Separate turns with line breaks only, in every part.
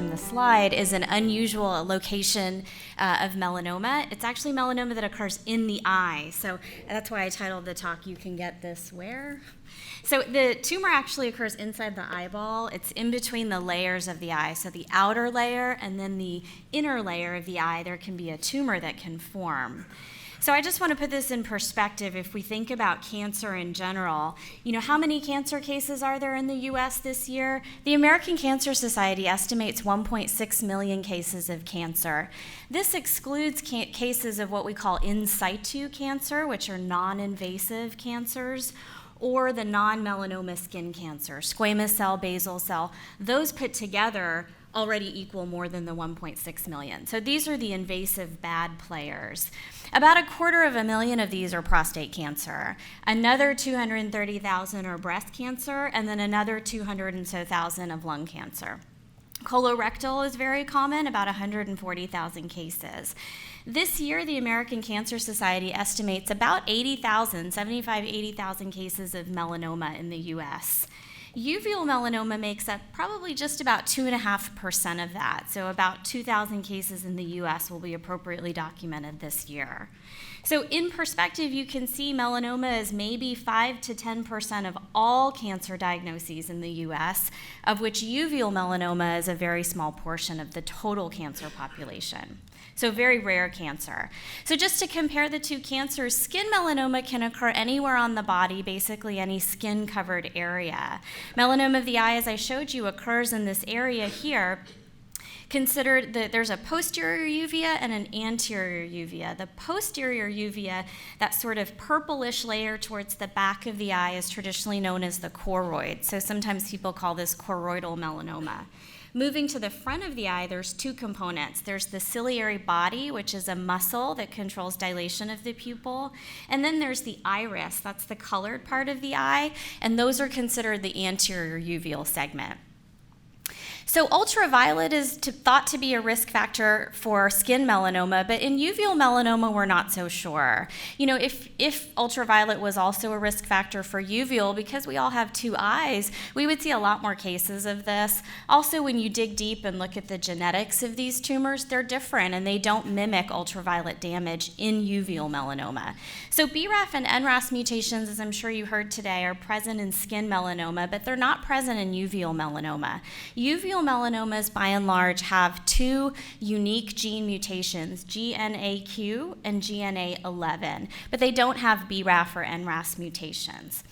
from the slide, is an unusual location of melanoma. It's actually melanoma that occurs in the eye. So that's why I titled the talk, "You Can Get This Where?" So the tumor actually occurs inside the eyeball. It's in between the layers of the eye. So the outer layer and then the inner layer of the eye, there can be a tumor that can form. So I just want to put this in perspective. If we think about cancer in general, how many cancer cases are there in the US this year? The American Cancer Society estimates 1.6 million cases of cancer. This excludes cases of what we call in situ cancer, which are non-invasive cancers, or the non-melanoma skin cancer, squamous cell, basal cell. Those put together already equal more than the 1.6 million. So these are the invasive bad players. About 250,000 of these are prostate cancer. Another 230,000 are breast cancer, and then another 200 and so thousand of lung cancer. Colorectal is very common, about 140,000 cases. This year, the American Cancer Society estimates about 80,000 cases of melanoma in the US. Uveal melanoma makes up probably just about 2.5% of that, so about 2,000 cases in the US will be appropriately documented this year. So in perspective, you can see melanoma is maybe 5 to 10% of all cancer diagnoses in the US, of which uveal melanoma is a very small portion of the total cancer population. So very rare cancer. So just to compare the two cancers, skin melanoma can occur anywhere on the body, basically any skin-covered area. Melanoma of the eye, as I showed you, occurs in this area here. Consider that there's a posterior uvea and an anterior uvea. The posterior uvea, that sort of purplish layer towards the back of the eye, is traditionally known as the choroid. So sometimes people call this choroidal melanoma. Moving to the front of the eye, there's two components. There's the ciliary body, which is a muscle that controls dilation of the pupil. And then there's the iris, that's the colored part of the eye, and those are considered the anterior uveal segment. So ultraviolet is thought to be a risk factor for skin melanoma, but in uveal melanoma, we're not so sure. If ultraviolet was also a risk factor for uveal, because we all have two eyes, we would see a lot more cases of this. Also, when you dig deep and look at the genetics of these tumors, they're different, and they don't mimic ultraviolet damage in uveal melanoma. So BRAF and NRAS mutations, as I'm sure you heard today, are present in skin melanoma, but they're not present in uveal melanoma. Uveal melanomas, by and large, have two unique gene mutations, GNAQ and GNA11, but they don't have BRAF or NRAS mutations.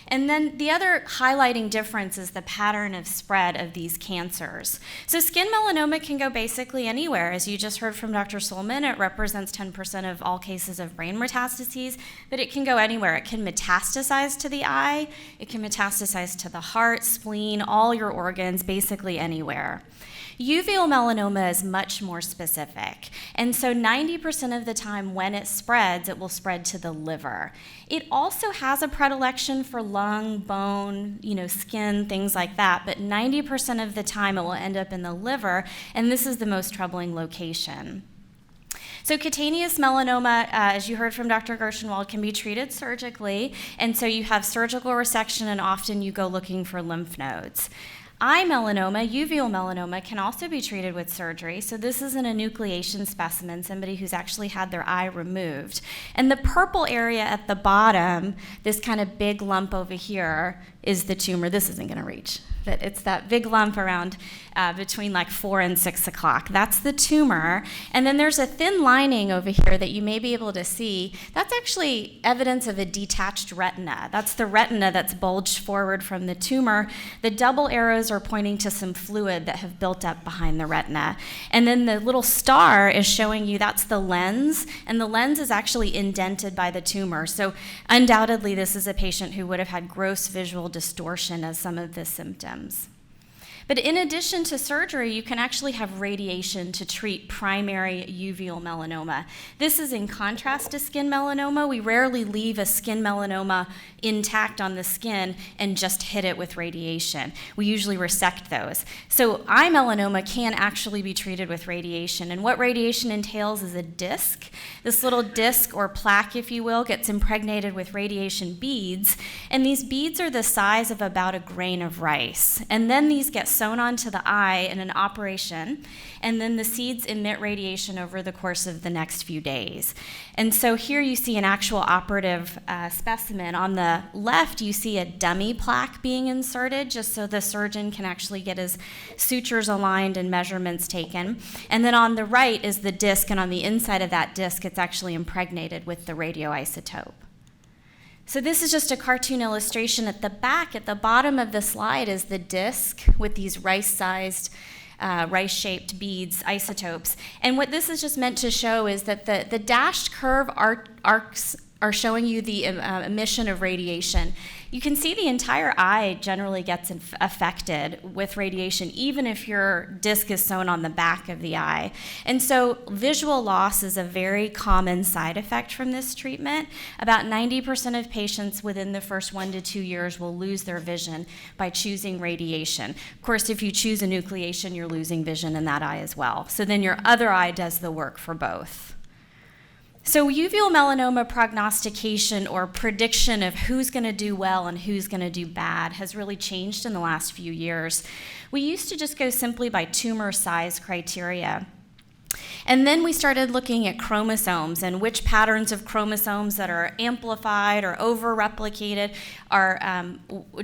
And then the other highlighting difference is the pattern of spread of these cancers. So skin melanoma can go basically anywhere. As you just heard from Dr. Solman, it represents 10% of all cases of brain metastases, but it can go anywhere. It can metastasize to the eye, it can metastasize to the heart, spleen, all your organs, basically anywhere. Uveal melanoma is much more specific, and so 90% of the time when it spreads, it will spread to the liver. It also has a predilection for lung, bone, skin, things like that, but 90% of the time it will end up in the liver, and this is the most troubling location. So cutaneous melanoma, as you heard from Dr. Gershenwald, can be treated surgically, and so you have surgical resection, and often you go looking for lymph nodes. Eye melanoma, uveal melanoma, can also be treated with surgery. So this is an enucleation specimen, somebody who's actually had their eye removed. And the purple area at the bottom, this kind of big lump over here, is the tumor. This isn't going to reach, but it's that big lump around between like 4 and 6 o'clock. That's the tumor. And then there's a thin lining over here that you may be able to see. That's actually evidence of a detached retina. That's the retina that's bulged forward from the tumor. The double arrows are pointing to some fluid that have built up behind the retina. And then the little star is showing you that's the lens, and the lens is actually indented by the tumor. So undoubtedly, this is a patient who would have had gross visual distortion as some of the symptoms. But in addition to surgery, you can actually have radiation to treat primary uveal melanoma. This is in contrast to skin melanoma. We rarely leave a skin melanoma intact on the skin and just hit it with radiation. We usually resect those. So eye melanoma can actually be treated with radiation. And what radiation entails is a disc. This little disc, or plaque, if you will, gets impregnated with radiation beads. And these beads are the size of about a grain of rice. And then these get sewn onto the eye in an operation, and then the seeds emit radiation over the course of the next few days. And so here you see an actual operative specimen. On the left, you see a dummy plaque being inserted, just so the surgeon can actually get his sutures aligned and measurements taken. And then on the right is the disc, and on the inside of that disc, it's actually impregnated with the radioisotope. So this is just a cartoon illustration. At the back, at the bottom of the slide, is the disc with these rice-sized, rice-shaped beads, isotopes. And what this is just meant to show is that the dashed curve arcs are showing you the emission of radiation. You can see the entire eye generally gets affected with radiation, even if your disc is sewn on the back of the eye. And so visual loss is a very common side effect from this treatment. About 90% of patients within the first 1 to 2 years will lose their vision by choosing radiation. Of course, if you choose enucleation, you're losing vision in that eye as well. So then your other eye does the work for both. So uveal melanoma prognostication, or prediction of who's going to do well and who's going to do bad, has really changed in the last few years. We used to just go simply by tumor size criteria. And then we started looking at chromosomes and which patterns of chromosomes that are amplified or over-replicated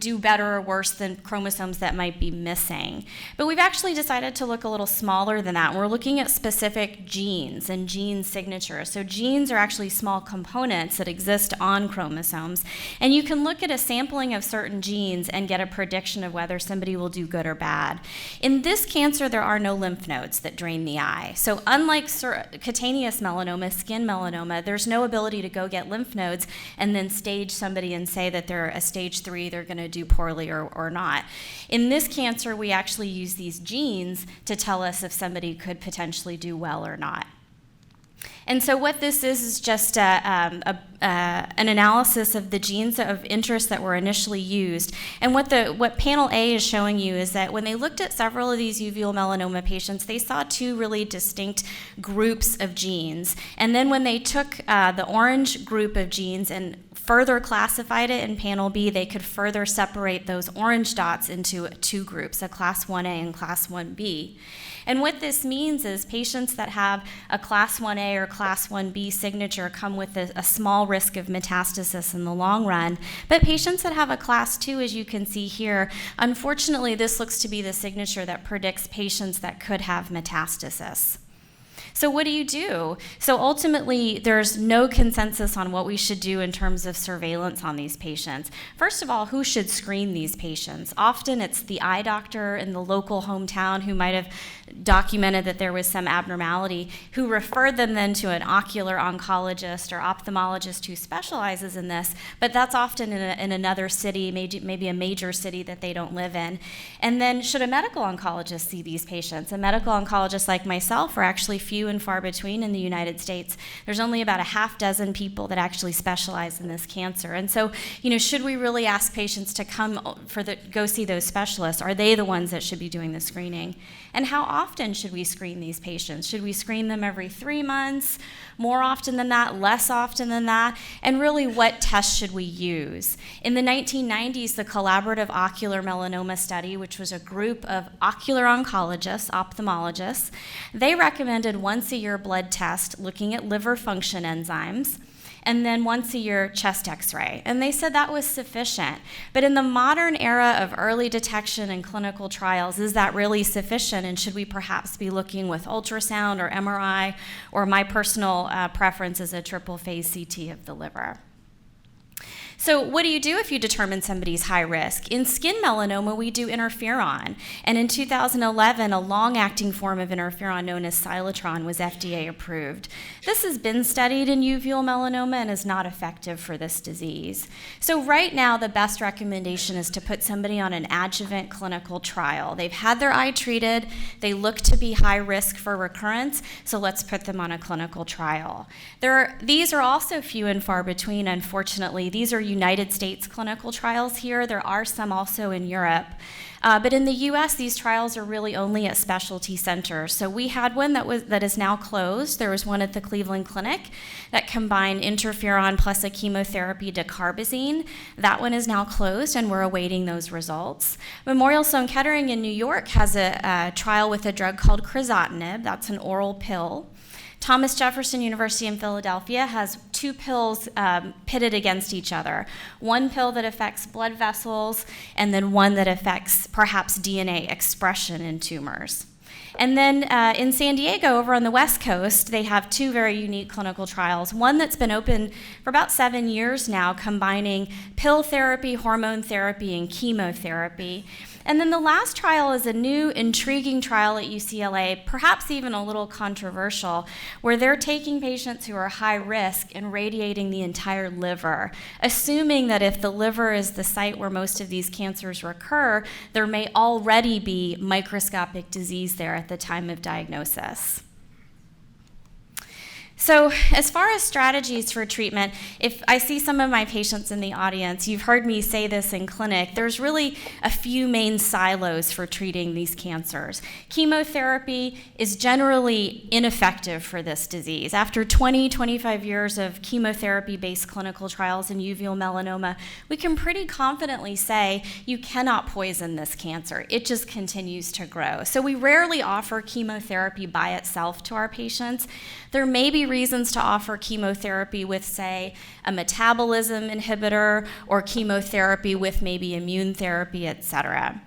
do better or worse than chromosomes that might be missing. But we've actually decided to look a little smaller than that. We're looking at specific genes and gene signatures. So genes are actually small components that exist on chromosomes. And you can look at a sampling of certain genes and get a prediction of whether somebody will do good or bad. In this cancer, there are no lymph nodes that drain the eye. So unlike cutaneous melanoma, skin melanoma, there's no ability to go get lymph nodes and then stage somebody and say that they're a stage 3, they're going to do poorly or not. In this cancer, we actually use these genes to tell us if somebody could potentially do well or not. And so what this is just an analysis of the genes of interest that were initially used. And what panel A is showing you is that when they looked at several of these uveal melanoma patients, they saw 2 really distinct groups of genes. And then when they took the orange group of genes and further classified it in panel B, they could further separate those orange dots into 2 groups, a class 1A and class 1B. And what this means is patients that have a class 1A or class 1B signature come with a small risk of metastasis in the long run. But patients that have a class 2, as you can see here, unfortunately, this looks to be the signature that predicts patients that could have metastasis. So what do? So ultimately, there's no consensus on what we should do in terms of surveillance on these patients. First of all, who should screen these patients? Often it's the eye doctor in the local hometown who might have documented that there was some abnormality, who referred them then to an ocular oncologist or ophthalmologist who specializes in this, but that's often in another city, maybe a major city that they don't live in. And then should a medical oncologist see these patients? A medical oncologist like myself are actually few and far between in the United States. There's only about a half dozen people that actually specialize in this cancer. And so, should we really ask patients to go see those specialists? Are they the ones that should be doing the screening? And how often should we screen these patients? Should we screen them every 3 months, more often than that, less often than that? And really, what tests should we use? In the 1990s, the Collaborative Ocular Melanoma Study, which was a group of ocular oncologists, ophthalmologists, they recommended once-a-year blood test looking at liver function enzymes, and then once-a-year chest x-ray. And they said that was sufficient. But in the modern era of early detection and clinical trials, is that really sufficient? And should we perhaps be looking with ultrasound or MRI, or my personal preference is a triple phase CT of the liver? So what do you do if you determine somebody's high risk? In skin melanoma, we do interferon. And in 2011, a long-acting form of interferon known as Cytotron was FDA approved. This has been studied in uveal melanoma and is not effective for this disease. So right now, the best recommendation is to put somebody on an adjuvant clinical trial. They've had their eye treated. They look to be high risk for recurrence, so let's put them on a clinical trial. These are also few and far between, unfortunately. These are United States clinical trials here. There are some also in Europe. But in the US, these trials are really only at specialty centers. So we had one that is now closed. There was one at the Cleveland Clinic that combined interferon plus a chemotherapy dacarbazine. That one is now closed, and we're awaiting those results. Memorial Sloan Kettering in New York has a trial with a drug called crizotinib. That's an oral pill. Thomas Jefferson University in Philadelphia has 2 pills pitted against each other. One pill that affects blood vessels, and then one that affects perhaps DNA expression in tumors. And then in San Diego, over on the West Coast, they have 2 very unique clinical trials. One that's been open for about 7 years now, combining pill therapy, hormone therapy, and chemotherapy. And then the last trial is a new, intriguing trial at UCLA, perhaps even a little controversial, where they're taking patients who are high risk and radiating the entire liver, assuming that if the liver is the site where most of these cancers recur, there may already be microscopic disease there at the time of diagnosis. So as far as strategies for treatment, if I see some of my patients in the audience, you've heard me say this in clinic, there's really a few main silos for treating these cancers. Chemotherapy is generally ineffective for this disease. After 20, 25 years of chemotherapy-based clinical trials in uveal melanoma, we can pretty confidently say you cannot poison this cancer. It just continues to grow. So we rarely offer chemotherapy by itself to our patients. There may be reasons to offer chemotherapy with, say, a metabolism inhibitor or chemotherapy with maybe immune therapy, et cetera.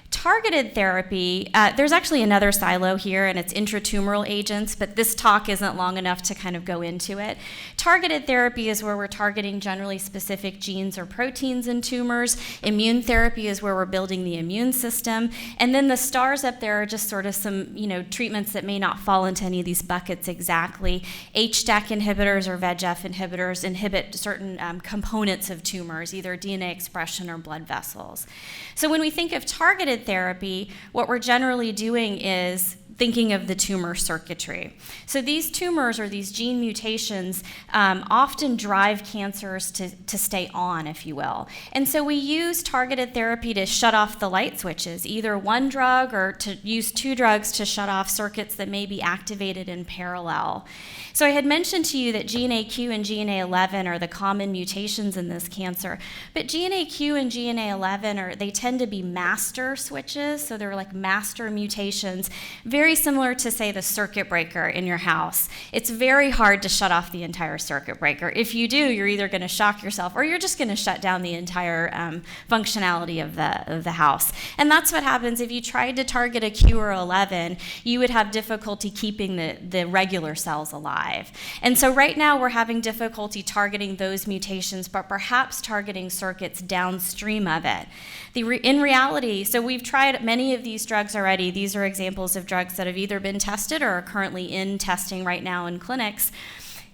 Targeted therapy, there's actually another silo here, and it's intratumoral agents, but this talk isn't long enough to kind of go into it. Targeted therapy is where we're targeting generally specific genes or proteins in tumors. Immune therapy is where we're building the immune system. And then the stars up there are just sort of some, treatments that may not fall into any of these buckets exactly. HDAC inhibitors or VEGF inhibitors inhibit certain components of tumors, either DNA expression or blood vessels. So when we think of targeted therapy, what we're generally doing is thinking of the tumor circuitry. So these tumors or these gene mutations often drive cancers to stay on, if you will. And so we use targeted therapy to shut off the light switches, either one drug or to use 2 drugs to shut off circuits that may be activated in parallel. So I had mentioned to you that GNAQ and GNA11 are the common mutations in this cancer, but GNAQ and GNA11 they tend to be master switches, so they're like master mutations, very similar to, say, the circuit breaker in your house. It's very hard to shut off the entire circuit breaker. If you do, you're either going to shock yourself or you're just going to shut down the entire functionality of the house. And that's what happens if you tried to target a Q or 11, you would have difficulty keeping the regular cells alive. And so right now we're having difficulty targeting those mutations, but perhaps targeting circuits downstream of it. In reality, so we've tried many of these drugs already. These are examples of drugs that have either been tested or are currently in testing right now in clinics.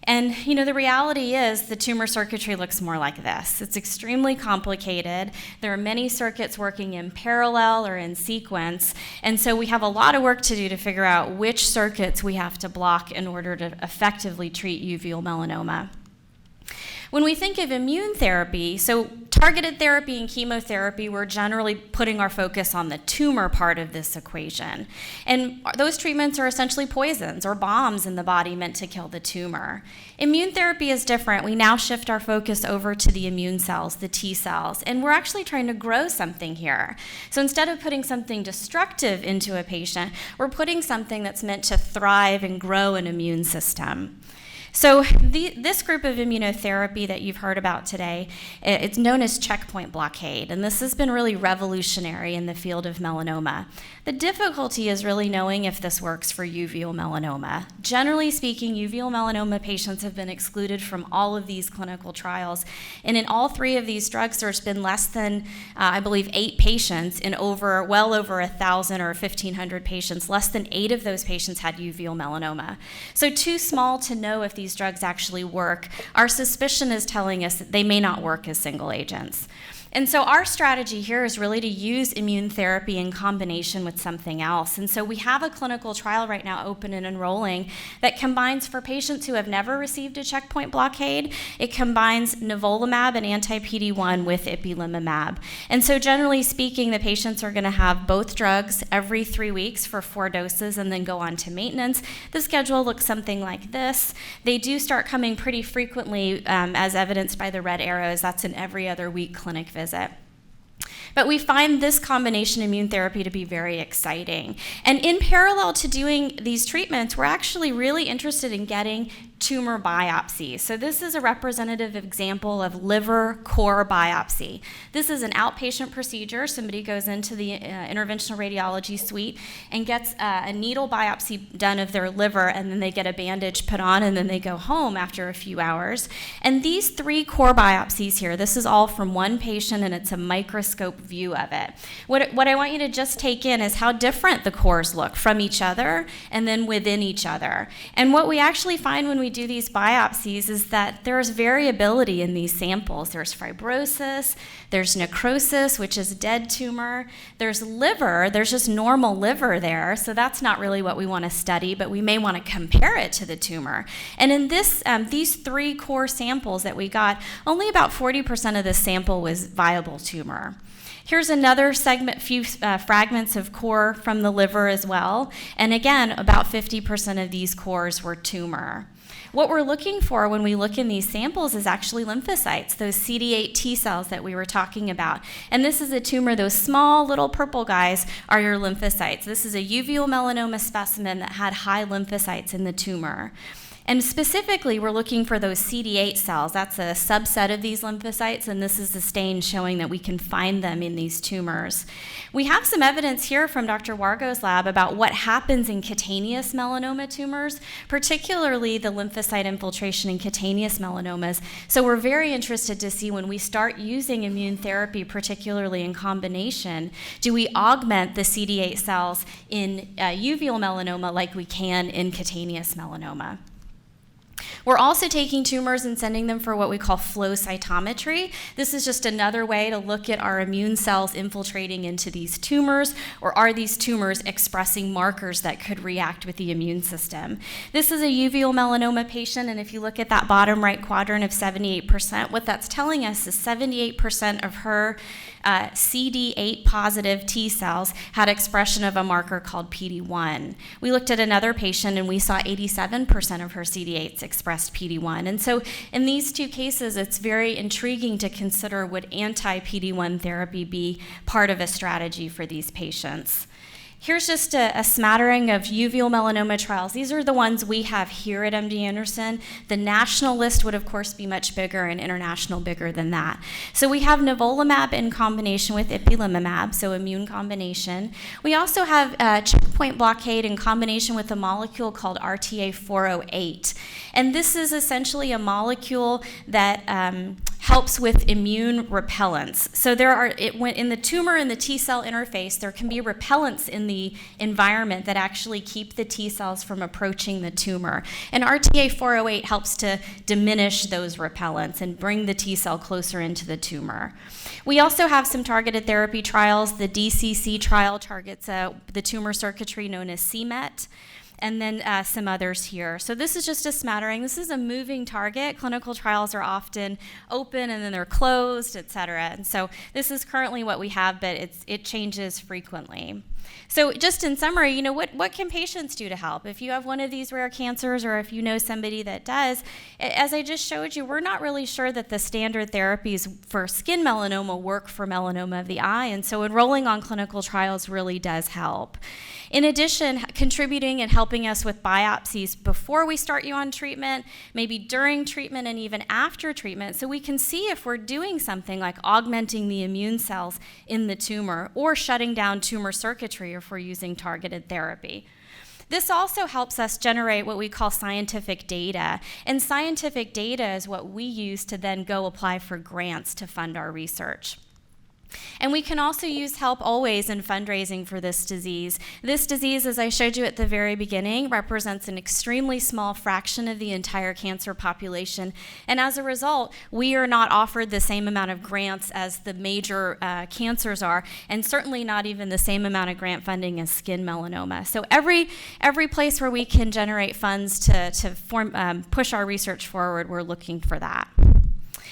And the reality is the tumor circuitry looks more like this. It's extremely complicated. There are many circuits working in parallel or in sequence. And so we have a lot of work to do to figure out which circuits we have to block in order to effectively treat uveal melanoma. When we think of immune therapy, so targeted therapy and chemotherapy, we're generally putting our focus on the tumor part of this equation. And those treatments are essentially poisons or bombs in the body meant to kill the tumor. Immune therapy is different. We now shift our focus over to the immune cells, the T cells, and we're actually trying to grow something here. So instead of putting something destructive into a patient, we're putting something that's meant to thrive and grow an immune system. So this group of immunotherapy that you've heard about today, it's known as checkpoint blockade, and this has been really revolutionary in the field of melanoma. The difficulty is really knowing if this works for uveal melanoma. Generally speaking, uveal melanoma patients have been excluded from all of these clinical trials, and in all 3 of these drugs, there's been less than, I believe, 8 patients in well over 1,000 or 1,500 patients. Less than 8 of those patients had uveal melanoma. So too small to know if these these drugs actually work, our suspicion is telling us that they may not work as single agents. And so our strategy here is really to use immune therapy in combination with something else. And so we have a clinical trial right now open and enrolling that combines, for patients who have never received a checkpoint blockade, it combines nivolumab and anti-PD-1 with ipilimumab. And so generally speaking, the patients are going to have both drugs every 3 weeks for 4 doses and then go on to maintenance. The schedule looks something like this. They do start coming pretty frequently, as evidenced by the red arrows. That's an every other week clinic visit. But we find this combination immune therapy to be very exciting. And in parallel to doing these treatments, we're actually really interested in getting tumor biopsies. So this is a representative example of liver core biopsy. This is an outpatient procedure. Somebody goes into the interventional radiology suite and gets a needle biopsy done of their liver, and then they get a bandage put on, and then they go home after a few hours. And these 3 core biopsies here, this is all from one patient, and it's a microscope view of it. What I want you to just take in is how different the cores look from each other and then within each other. And what we actually find when we do these biopsies is that there's variability in these samples. There's fibrosis, there's necrosis, which is dead tumor, there's liver, there's just normal liver there, so that's not really what we want to study, but we may want to compare it to the tumor. And in this, these 3 core samples that we got, only about 40% of the sample was viable tumor. Here's another segment, few fragments of core from the liver as well. And again, about 50% of these cores were tumor. What we're looking for when we look in these samples is actually lymphocytes, those CD8 T cells that we were talking about. And this is a tumor, those small little purple guys are your lymphocytes. This is a uveal melanoma specimen that had high lymphocytes in the tumor. And specifically, we're looking for those CD8 cells. That's a subset of these lymphocytes, and this is the stain showing that we can find them in these tumors. We have some evidence here from Dr. Wargo's lab about what happens in cutaneous melanoma tumors, particularly the lymphocyte infiltration in cutaneous melanomas. So we're very interested to see when we start using immune therapy, particularly in combination, do we augment the CD8 cells in uveal melanoma like we can in cutaneous melanoma? We're also taking tumors and sending them for what we call flow cytometry. This is just another way to look at our immune cells infiltrating into these tumors, or are these tumors expressing markers that could react with the immune system. This is a uveal melanoma patient, and if you look at that bottom right quadrant of 78%, what that's telling us is 78% of her CD8 positive T cells had expression of a marker called PD-1. We looked at another patient and we saw 87% of her CD8s expressed PD-1. And so in these 2 cases, it's very intriguing to consider, would anti-PD-1 therapy be part of a strategy for these patients? Here's just a smattering of uveal melanoma trials. These are the ones we have here at MD Anderson. The national list would, of course, be much bigger, and international bigger than that. So we have nivolumab in combination with ipilimumab, so immune combination. We also have checkpoint blockade in combination with a molecule called RTA408. And this is essentially a molecule that helps with immune repellents. So in the tumor and the T cell interface, there can be repellents in the environment that actually keep the T cells from approaching the tumor. And RTA408 helps to diminish those repellents and bring the T cell closer into the tumor. We also have some targeted therapy trials. The DCC trial targets the tumor circuitry known as c-Met. And then some others here. So this is just a smattering. This is a moving target. Clinical trials are often open and then they're closed, et cetera. And so this is currently what we have, but it changes frequently. So just in summary, what can patients do to help? If you have one of these rare cancers, or if you know somebody that does, as I just showed you, we're not really sure that the standard therapies for skin melanoma work for melanoma of the eye, and so enrolling on clinical trials really does help. In addition, contributing and helping us with biopsies before we start you on treatment, maybe during treatment and even after treatment, so we can see if we're doing something like augmenting the immune cells in the tumor or shutting down tumor circuitry if we're using targeted therapy. This also helps us generate what we call scientific data, and scientific data is what we use to then go apply for grants to fund our research. And we can also use help always in fundraising for this disease. This disease, as I showed you at the very beginning, represents an extremely small fraction of the entire cancer population. And as a result, we are not offered the same amount of grants as the major cancers are, and certainly not even the same amount of grant funding as skin melanoma. So every place where we can generate funds to push our research forward, we're looking for that.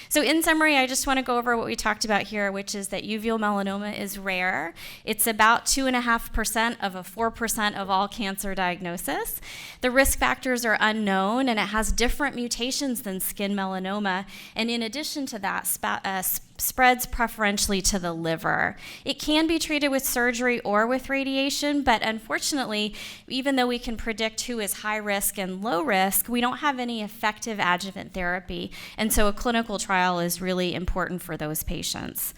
So in summary, I just want to go over what we talked about here, which is that uveal melanoma is rare. It's about 2.5% of a 4% of all cancer diagnosis. The risk factors are unknown, and it has different mutations than skin melanoma. And in addition to that, spreads preferentially to the liver. It can be treated with surgery or with radiation, but unfortunately, even though we can predict who is high risk and low risk, we don't have any effective adjuvant therapy. And so a clinical trial is really important for those patients.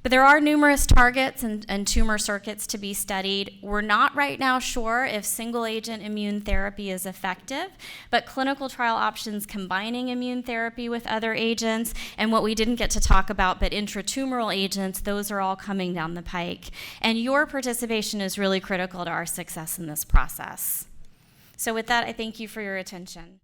But there are numerous targets and tumor circuits to be studied. We're not right now sure if single agent immune therapy is effective, but clinical trial options combining immune therapy with other agents, and what we didn't get to talk about, but intratumoral agents, those are all coming down the pike. And your participation is really critical to our success in this process. So with that, I thank you for your attention.